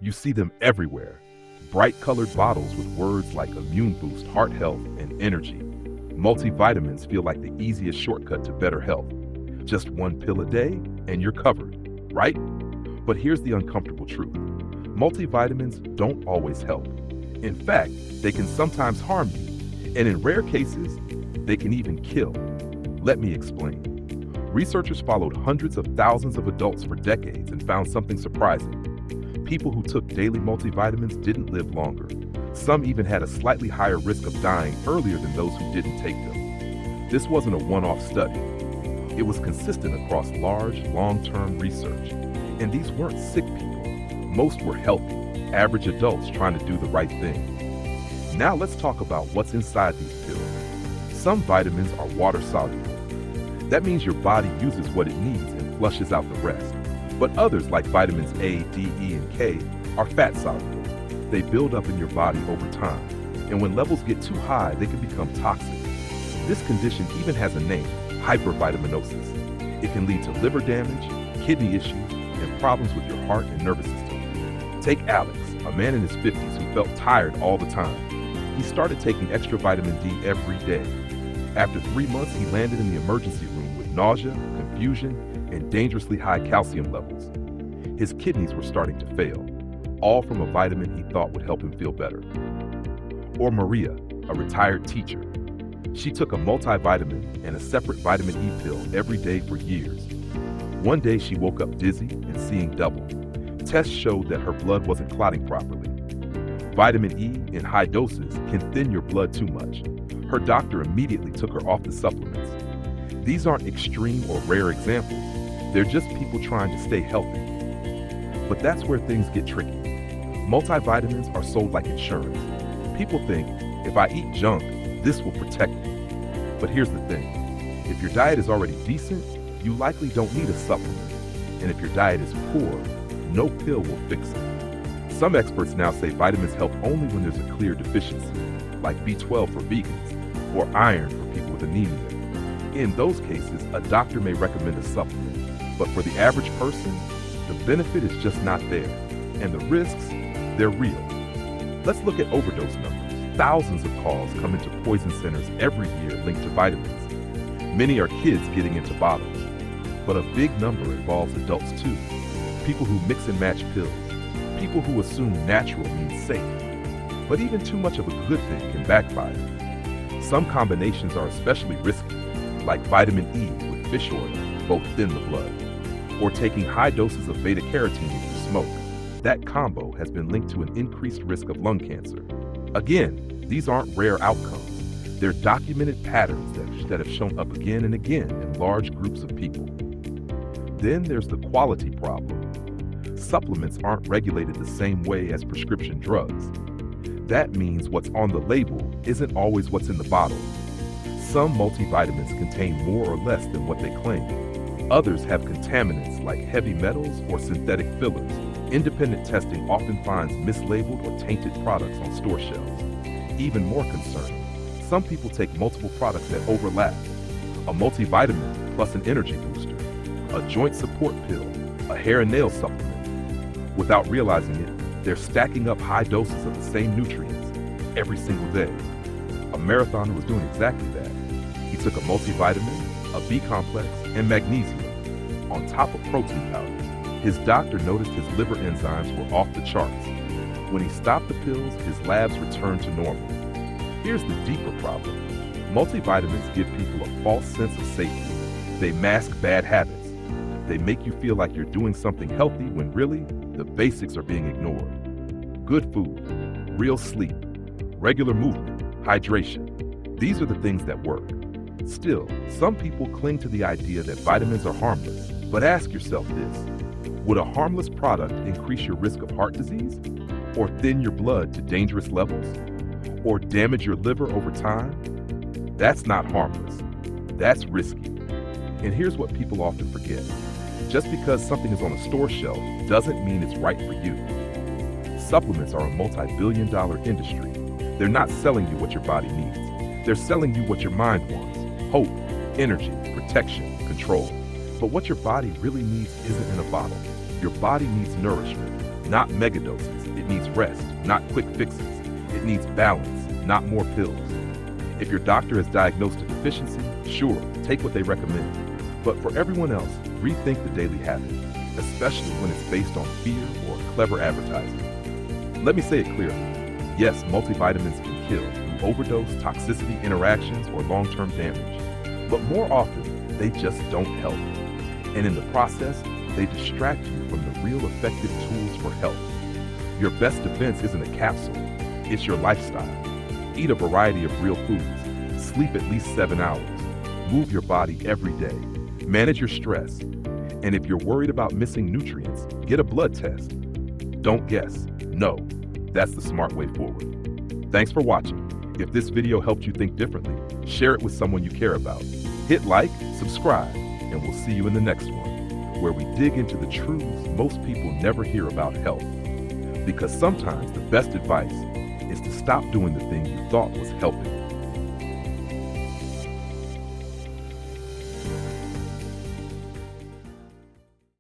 You see them everywhere. Bright colored bottles with words like immune boost, heart health, and energy. Multivitamins feel like the easiest shortcut to better health. Just one pill a day and you're covered, right? But here's the uncomfortable truth. Multivitamins don't always help. In fact, they can sometimes harm you, and in rare cases, they can even kill. Let me explain. Researchers followed hundreds of thousands of adults for decades and found something surprising. People who took daily multivitamins didn't live longer. Some even had a slightly higher risk of dying earlier than those who didn't take them. This wasn't a one-off study. It was consistent across large, long-term research. And these weren't sick people. Most were healthy, average adults trying to do the right thing. Now let's talk about what's inside these pills. Some vitamins are water-soluble. That means your body uses what it needs and flushes out the rest. But others, like vitamins A, D, E, and K, are fat-soluble. They build up in your body over time, and when levels get too high, they can become toxic. This condition even has a name, hypervitaminosis. It can lead to liver damage, kidney issues, and problems with your heart and nervous system. Take Alex, a man in his 50s who felt tired all the time. He started taking extra vitamin D every day. After 3 months, he landed in the emergency room with nausea, confusion, and dangerously high calcium levels. His kidneys were starting to fail, all from a vitamin he thought would help him feel better. Or Maria, a retired teacher. She took a multivitamin and a separate vitamin E pill every day for years. One day she woke up dizzy and seeing double. Tests showed that her blood wasn't clotting properly. Vitamin E in high doses can thin your blood too much. Her doctor immediately took her off the supplements. These aren't extreme or rare examples. They're just people trying to stay healthy. But that's where things get tricky. Multivitamins are sold like insurance. People think, if I eat junk, this will protect me. But here's the thing. If your diet is already decent, you likely don't need a supplement. And if your diet is poor, no pill will fix it. Some experts now say vitamins help only when there's a clear deficiency, like B12 for vegans, or iron for people with anemia. In those cases, a doctor may recommend a supplement. But for the average person, the benefit is just not there. And the risks, they're real. Let's look at overdose numbers. Thousands of calls come into poison centers every year linked to vitamins. Many are kids getting into bottles. But a big number involves adults too. People who mix and match pills. People who assume natural means safe. But even too much of a good thing can backfire. Some combinations are especially risky, like vitamin E with fish oil, both thin the blood, or taking high doses of beta-carotene if you smoke. That combo has been linked to an increased risk of lung cancer. Again, these aren't rare outcomes. They're documented patterns that have shown up again and again in large groups of people. Then there's the quality problem. Supplements aren't regulated the same way as prescription drugs. That means what's on the label isn't always what's in the bottle. Some multivitamins contain more or less than what they claim. Others have contaminants like heavy metals or synthetic fillers. Independent testing often finds mislabeled or tainted products on store shelves. Even more concerning, some people take multiple products that overlap. A multivitamin plus an energy booster, a joint support pill, a hair and nail supplement. Without realizing it, they're stacking up high doses of the same nutrients every single day. A marathoner was doing exactly that. He took a multivitamin, a B complex, and magnesium on top of protein powders. His doctor noticed his liver enzymes were off the charts. When he stopped the pills, his labs returned to normal. Here's the deeper problem. Multivitamins give people a false sense of safety. They mask bad habits. They make you feel like you're doing something healthy when really, the basics are being ignored. Good food, real sleep, regular movement, hydration. These are the things that work. Still, some people cling to the idea that vitamins are harmless. But ask yourself this. Would a harmless product increase your risk of heart disease? Or thin your blood to dangerous levels? Or damage your liver over time? That's not harmless. That's risky. And here's what people often forget. Just because something is on a store shelf doesn't mean it's right for you. Supplements are a multi-billion-dollar industry. They're not selling you what your body needs. They're selling you what your mind wants. Hope, energy, protection, control. But what your body really needs isn't in a bottle. Your body needs nourishment, not megadoses. It needs rest, not quick fixes. It needs balance, not more pills. If your doctor has diagnosed a deficiency, sure, take what they recommend. But for everyone else, rethink the daily habit, especially when it's based on fear or clever advertising. Let me say it clearly. Yes, multivitamins can kill through overdose, toxicity, interactions, or long-term damage. But more often, they just don't help. And in the process, they distract you from the real effective tools for health. Your best defense isn't a capsule, it's your lifestyle. Eat a variety of real foods, sleep at least 7 hours, move your body every day, manage your stress, and if you're worried about missing nutrients, get a blood test. Don't guess, know. That's the smart way forward. Thanks for watching. If this video helped you think differently, share it with someone you care about. Hit like, subscribe, and we'll see you in the next one, where we dig into the truths most people never hear about health. Because sometimes the best advice is to stop doing the thing you thought was helping